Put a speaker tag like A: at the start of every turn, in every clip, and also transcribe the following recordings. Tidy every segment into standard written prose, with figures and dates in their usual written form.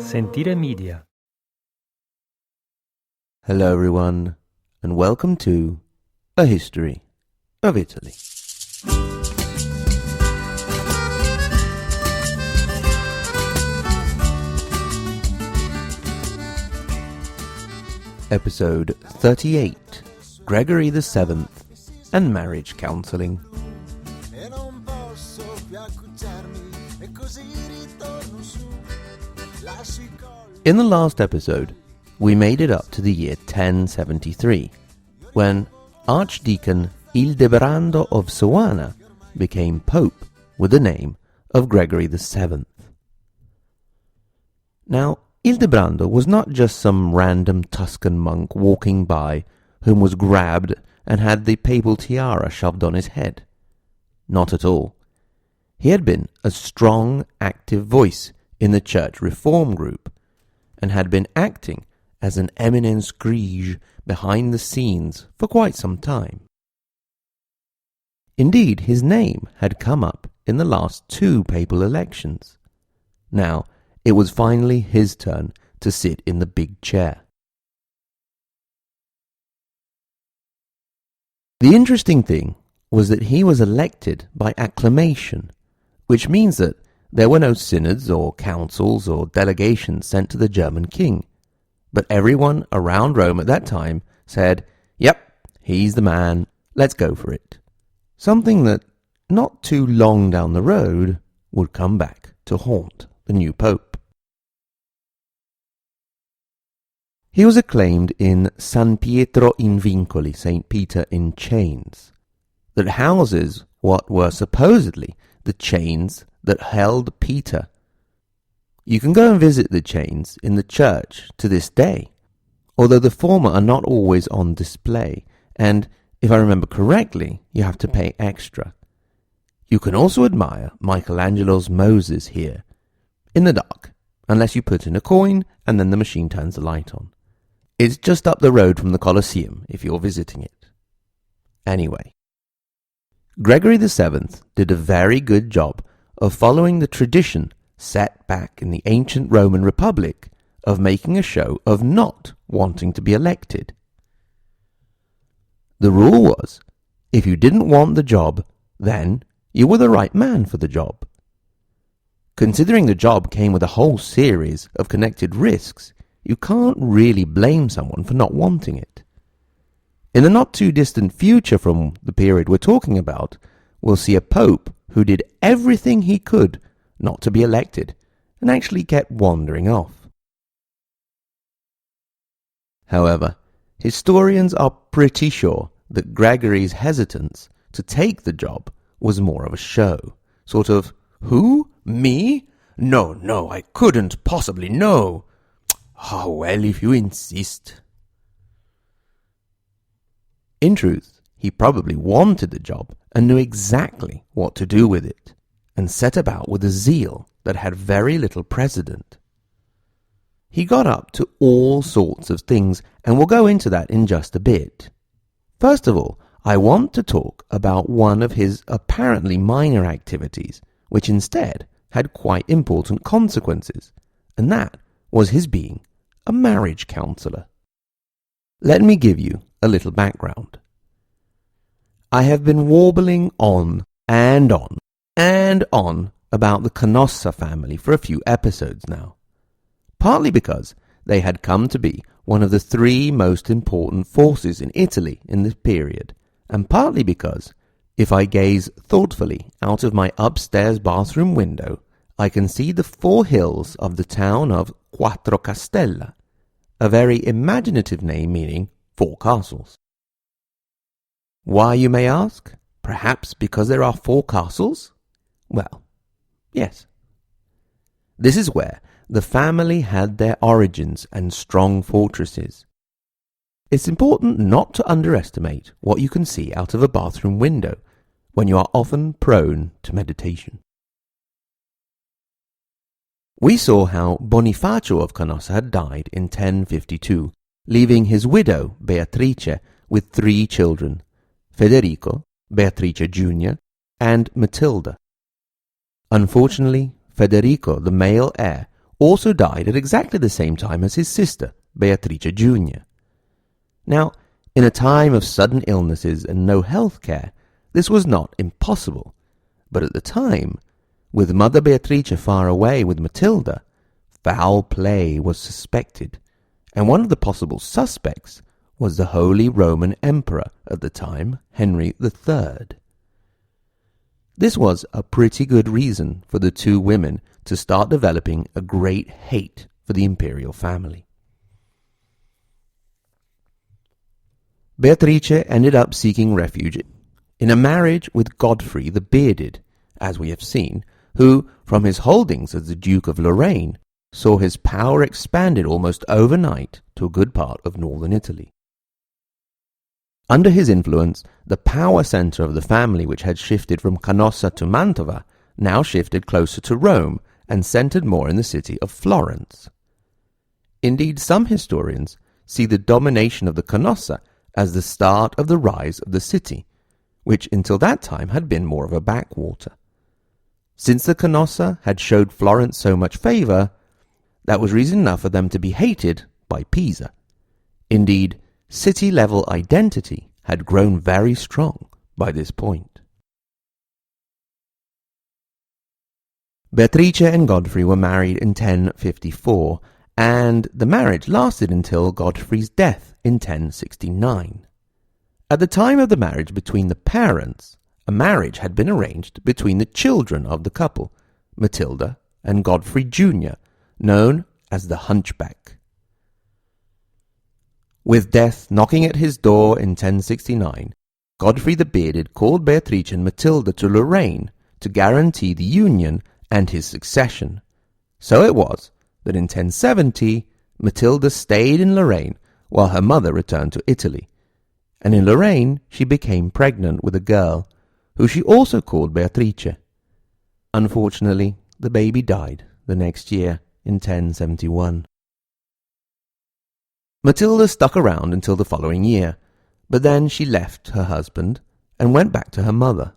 A: Sentire Media.
B: Hello everyone, and welcome to A History of Italy. Episode 38, Gregory VII and Marriage Counselling. In the last episode, we made it up to the year 1073, when Archdeacon Ildebrando of Soana became Pope with the name of Gregory VII. Now, Ildebrando was not just some random Tuscan monk walking by whom was grabbed and had the papal tiara shoved on his head. Not at all. He had been a strong, active voice in the church reform group, and had been acting as an eminence grise behind the scenes for quite some time. Indeed, his name had come up in the last two papal elections. Now, it was finally his turn to sit in the big chair. The interesting thing was that he was elected by acclamation, which means that there were no synods or councils or delegations sent to the German king, but everyone around Rome at that time said, "Yep, he's the man, let's go for it." Something that, not too long down the road, would come back to haunt the new pope. He was acclaimed in San Pietro in Vincoli, St. Peter in Chains, that houses what were supposedly the chains that held Peter. You can go and visit the chains in the church to this day, although the former are not always on display, and, if I remember correctly, you have to pay extra. You can also admire Michelangelo's Moses here, in the dark, unless you put in a coin and then the machine turns the light on. It's just up the road from the Colosseum if you're visiting it. Anyway, Gregory VII did a very good job of following the tradition set back in the ancient Roman Republic of making a show of not wanting to be elected. The rule was, if you didn't want the job, then you were the right man for the job. Considering the job came with a whole series of connected risks, you can't really blame someone for not wanting it. In the not-too-distant future from the period we're talking about, we'll see a pope who did everything he could not to be elected and actually kept wandering off. However, historians are pretty sure that Gregory's hesitance to take the job was more of a show. Sort of, "Who? Me? No, I couldn't possibly, no. Oh, well, if you insist." In truth, he probably wanted the job and knew exactly what to do with it, and set about with a zeal that had very little precedent. He got up to all sorts of things, and we'll go into that in just a bit. First of all, I want to talk about one of his apparently minor activities, which instead had quite important consequences, and that was his being a marriage counsellor. Let me give you a little background. I have been warbling on and on and on about the Canossa family for a few episodes now, partly because they had come to be one of the three most important forces in Italy in this period, and partly because, if I gaze thoughtfully out of my upstairs bathroom window, I can see the four hills of the town of Quattro Castella, a very imaginative name meaning four castles. Why, you may ask? Perhaps because there are four castles? Well, yes. This is where the family had their origins and strong fortresses. It's important not to underestimate what you can see out of a bathroom window when you are often prone to meditation. We saw how Bonifacio of Canossa had died in 1052, leaving his widow, Beatrice, with three children, Federico, Beatrice Jr., and Matilde. Unfortunately, Federico, the male heir, also died at exactly the same time as his sister, Beatrice Jr. Now, in a time of sudden illnesses and no health care, this was not impossible, but at the time, with Mother Beatrice far away with Matilde, foul play was suspected, and one of the possible suspects was the Holy Roman Emperor at the time, Henry III. This was a pretty good reason for the two women to start developing a great hate for the imperial family. Beatrice ended up seeking refuge in a marriage with Godfrey the Bearded, as we have seen, who, from his holdings as the Duke of Lorain, saw his power expanded almost overnight to a good part of northern Italy. Under his influence, the power centre of the family, which had shifted from Canossa to Mantova, now shifted closer to Rome and centred more in the city of Florence. Indeed, some historians see the domination of the Canossa as the start of the rise of the city, which until that time had been more of a backwater. Since the Canossa had showed Florence so much favour, that was reason enough for them to be hated by Pisa. Indeed, city-level identity had grown very strong by this point. Beatrice and Godfrey were married in 1054, and the marriage lasted until Godfrey's death in 1069. At the time of the marriage between the parents, a marriage had been arranged between the children of the couple, Matilde and Godfrey Jr., known as the Hunchback. With death knocking at his door in 1069, Godfrey the Bearded called Beatrice and Matilde to Lorain to guarantee the union and his succession. So it was that in 1070 Matilde stayed in Lorain while her mother returned to Italy, and in Lorain she became pregnant with a girl, who she also called Beatrice. Unfortunately, the baby died the next year in 1071. Matilde stuck around until the following year, but then she left her husband and went back to her mother.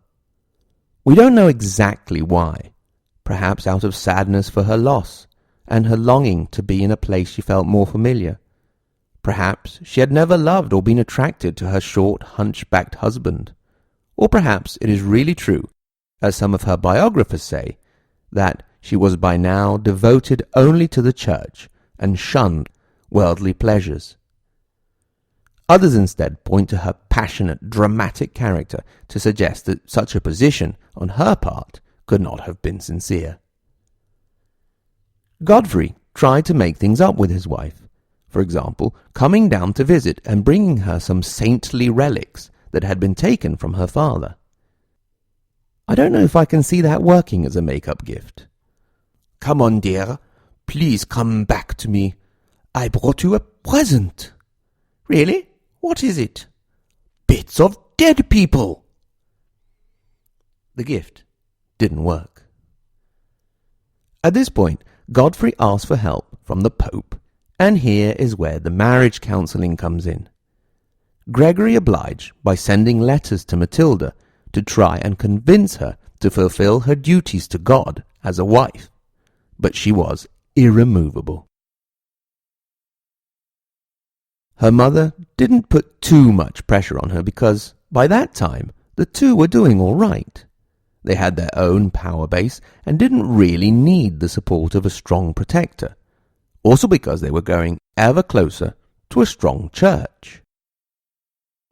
B: We don't know exactly why, perhaps out of sadness for her loss and her longing to be in a place she felt more familiar. Perhaps she had never loved or been attracted to her short, hunchbacked husband. Or perhaps it is really true, as some of her biographers say, that she was by now devoted only to the church and shunned worldly pleasures. Others instead point to her passionate, dramatic character to suggest that such a position on her part could not have been sincere. Godfrey tried to make things up with his wife, for example, coming down to visit and bringing her some saintly relics that had been taken from her father. I don't know if I can see that working as a make-up gift. "Come on, dear, please come back to me. I brought you a present." "Really? What is it?" "Bits of dead people." The gift didn't work. At this point, Godfrey asked for help from the Pope, and here is where the marriage counselling comes in. Gregory obliged by sending letters to Matilde to try and convince her to fulfill her duties to God as a wife, but she was irremovable. Her mother didn't put too much pressure on her because, by that time, the two were doing all right. They had their own power base and didn't really need the support of a strong protector, also because they were going ever closer to a strong church.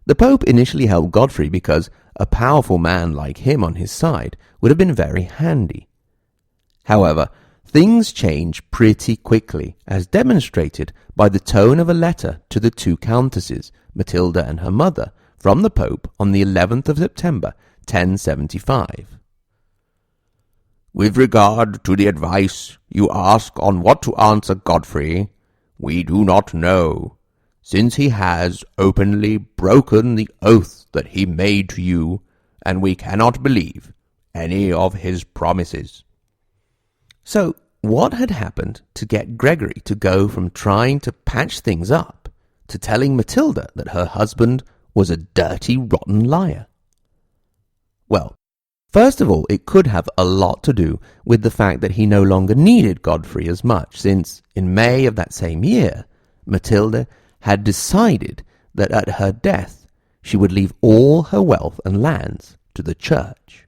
B: The Pope initially helped Godfrey because a powerful man like him on his side would have been very handy. However, things changed pretty quickly, as demonstrated by the tone of a letter to the two countesses, Matilde and her mother, from the Pope on the 11th of September, 1075. "With regard to the advice you ask on what to answer Godfrey, we do not know, since he has openly broken the oath that he made to you, and we cannot believe any of his promises." So, what had happened to get Gregory to go from trying to patch things up to telling Matilde that her husband was a dirty, rotten liar? Well, First of all, it could have a lot to do with the fact that he no longer needed Godfrey as much, since in May of that same year, Matilde had decided that at her death she would leave all her wealth and lands to the church.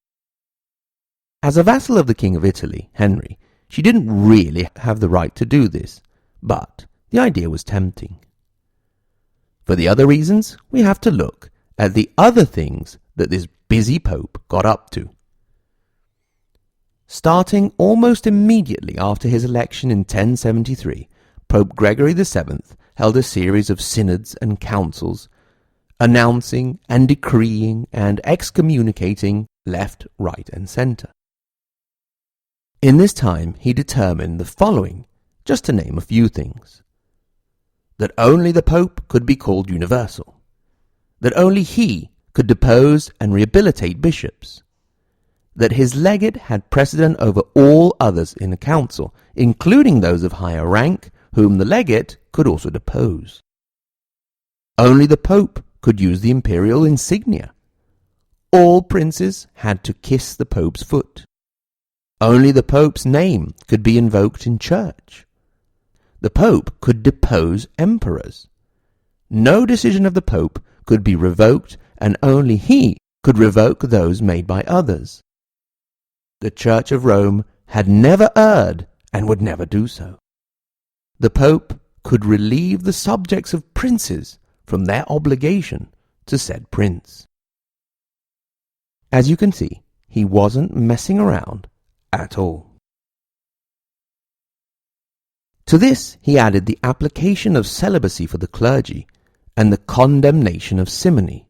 B: As a vassal of the King of Italy, Henry, she didn't really have the right to do this, but the idea was tempting. For the other reasons, we have to look at the other things that this busy pope got up to. Starting almost immediately after his election in 1073, Pope Gregory VII held a series of synods and councils, announcing and decreeing and excommunicating left, right, and centre. In this time, he determined the following, just to name a few things: that only the Pope could be called universal, that only he could depose and rehabilitate bishops, that his legate had precedence over all others in the council, including those of higher rank, whom the legate could also depose. Only the Pope could use the imperial insignia. All princes had to kiss the Pope's foot. Only the Pope's name could be invoked in church. The Pope could depose emperors. No decision of the Pope could be revoked, and only he could revoke those made by others. The Church of Rome had never erred and would never do so. The Pope could relieve the subjects of princes from their obligation to said prince. As you can see, he wasn't messing around at all. To this he added the application of celibacy for the clergy and the condemnation of simony.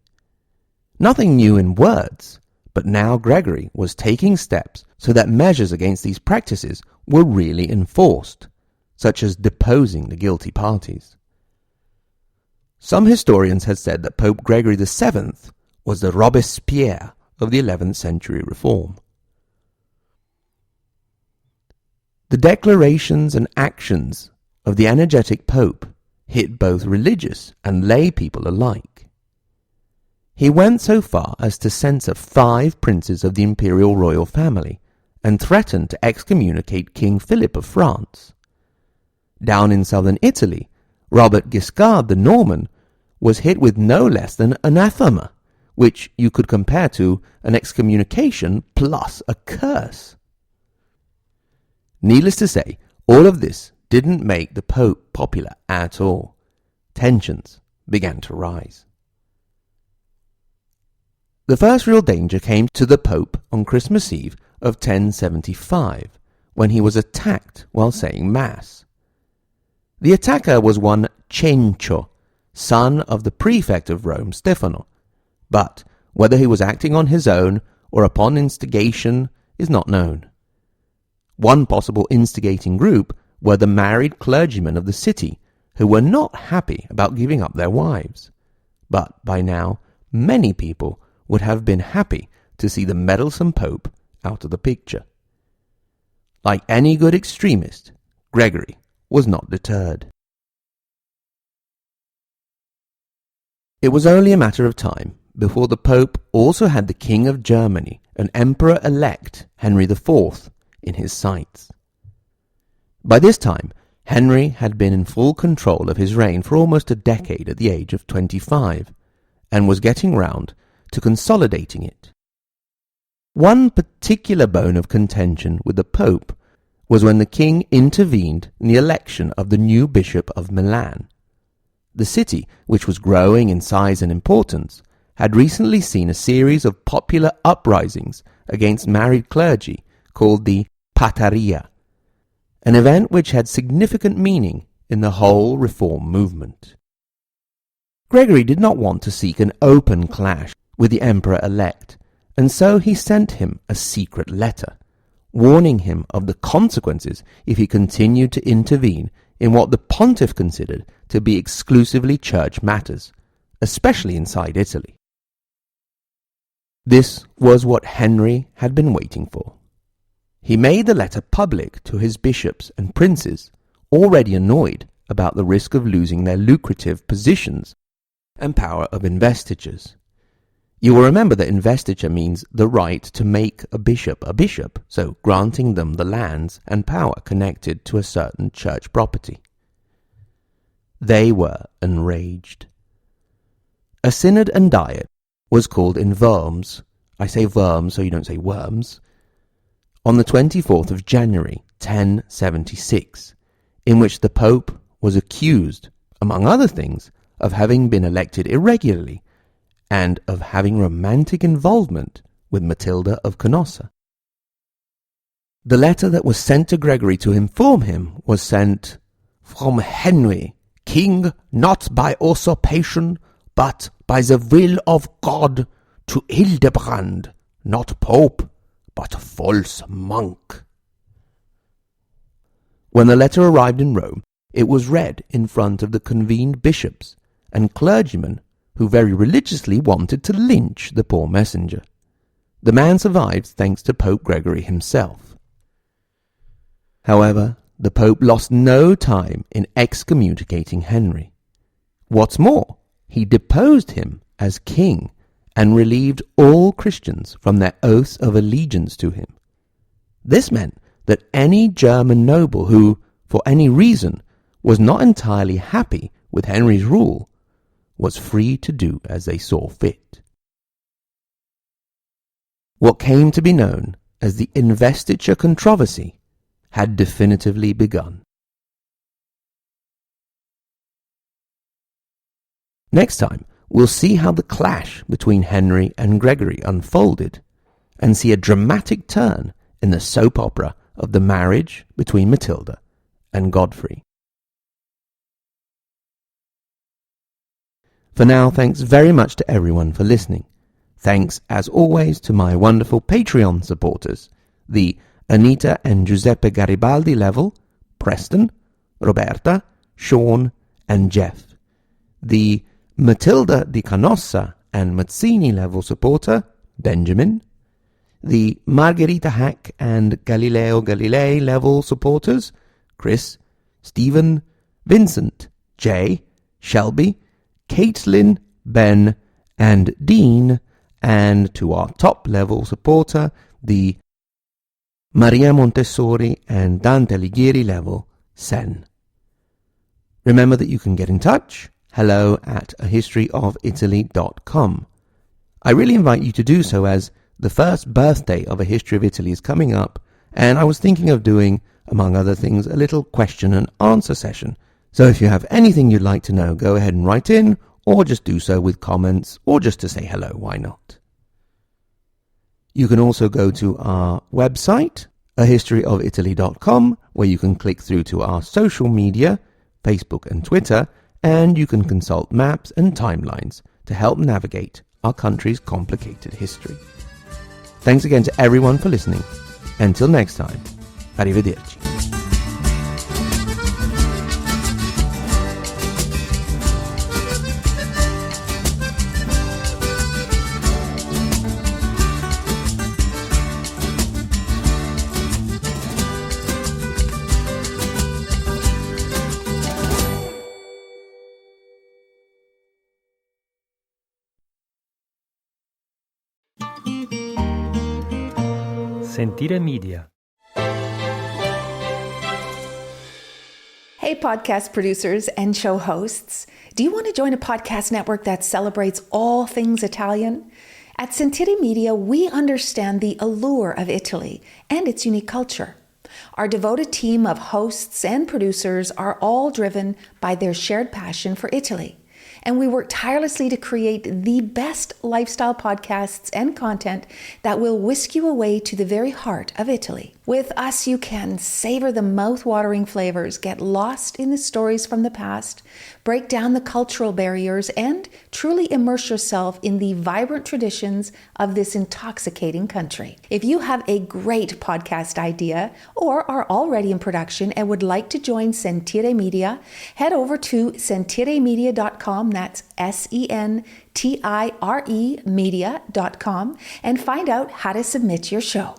B: Nothing new in words, but now Gregory was taking steps so that measures against these practices were really enforced, such as deposing the guilty parties. Some historians have said that Pope Gregory VII was the Robespierre of the 11th century reform. The declarations and actions of the energetic Pope hit both religious and lay people alike. He went so far as to censor 5 princes of the imperial royal family and threatened to excommunicate King Philip of France. Down in southern Italy, Robert Guiscard the Norman was hit with no less than anathema, which you could compare to an excommunication plus a curse. Needless to say, all of this didn't make the Pope popular at all. Tensions began to rise. The first real danger came to the Pope on Christmas Eve of 1075, when he was attacked while saying Mass. The attacker was one Cencio, son of the prefect of Rome, Stefano, but whether he was acting on his own or upon instigation is not known. One possible instigating group were the married clergymen of the city, who were not happy about giving up their wives. But by now, many people would have been happy to see the meddlesome Pope out of the picture. Like any good extremist, Gregory was not deterred. It was only a matter of time before the Pope also had the King of Germany and Emperor-elect Henry IV in his sights. By this time, Henry had been in full control of his reign for almost a decade at the age of 25, and was getting round to consolidating it. One particular bone of contention with the Pope was when the king intervened in the election of the new Bishop of Milan. The city, which was growing in size and importance, had recently seen a series of popular uprisings against married clergy called the Pattaria, an event which had significant meaning in the whole reform movement. Gregory did not want to seek an open clash with the emperor-elect, and so he sent him a secret letter, warning him of the consequences if he continued to intervene in what the pontiff considered to be exclusively church matters, especially inside Italy. This was what Henry had been waiting for. He made the letter public to his bishops and princes, already annoyed about the risk of losing their lucrative positions and power of investitures. You will remember that investiture means the right to make a bishop, so granting them the lands and power connected to a certain church property. They were enraged. A synod and diet was called in Worms, I say Worms so you don't say worms, on the 24th of January 1076, in which the Pope was accused, among other things, of having been elected irregularly and of having romantic involvement with Matilde of Canossa. The letter that was sent to Gregory to inform him was sent from Henry, king not by usurpation, but by the will of God, to Hildebrand, not pope, but false monk. When the letter arrived in Rome, it was read in front of the convened bishops and clergymen who very religiously wanted to lynch the poor messenger. The man survived thanks to Pope Gregory himself. However, the Pope lost no time in excommunicating Henry. What's more, he deposed him as king and relieved all Christians from their oaths of allegiance to him. This meant that any German noble who, for any reason, was not entirely happy with Henry's rule was free to do as they saw fit. What came to be known as the investiture controversy had definitively begun. Next time, we'll see how the clash between Henry and Gregory unfolded, and see a dramatic turn in the soap opera of the marriage between Matilde and Godfrey. For now, thanks very much to everyone for listening. Thanks, as always, to my wonderful Patreon supporters, the Anita and Giuseppe Garibaldi level, Preston, Roberta, Sean, and Jeff. The Matilde di Canossa and Mazzini level supporter, Benjamin. The Margherita Hack and Galileo Galilei level supporters, Chris, Stephen, Vincent, Jay, Shelby, Caitlin, Ben, and Dean, and to our top level supporter, the Maria Montessori and Dante Alighieri level, Sen. Remember that you can get in touch, hello@ahistoryofitaly.com. I really invite you to do so, as the first birthday of A History of Italy is coming up, and I was thinking of doing, among other things, a little question and answer session. So if you have anything you'd like to know, go ahead and write in, or just do so with comments, or just to say hello, why not? You can also go to our website, ahistoryofitaly.com, where you can click through to our social media, Facebook and Twitter, and you can consult maps and timelines to help navigate our country's complicated history. Thanks again to everyone for listening. Until next time, arrivederci.
A: Sentire Media.
C: Hey, podcast producers and show hosts. Do you want to join a podcast network that celebrates all things Italian? At Sentire Media, we understand the allure of Italy and its unique culture. Our devoted team of hosts and producers are all driven by their shared passion for Italy. And we work tirelessly to create the best lifestyle podcasts and content that will whisk you away to the very heart of Italy. With us, you can savor the mouth-watering flavors, get lost in the stories from the past, break down the cultural barriers, and truly immerse yourself in the vibrant traditions of this intoxicating country. If you have a great podcast idea or are already in production and would like to join Sentire Media, head over to sentiremedia.com, that's SENTIRE media.com, and find out how to submit your show.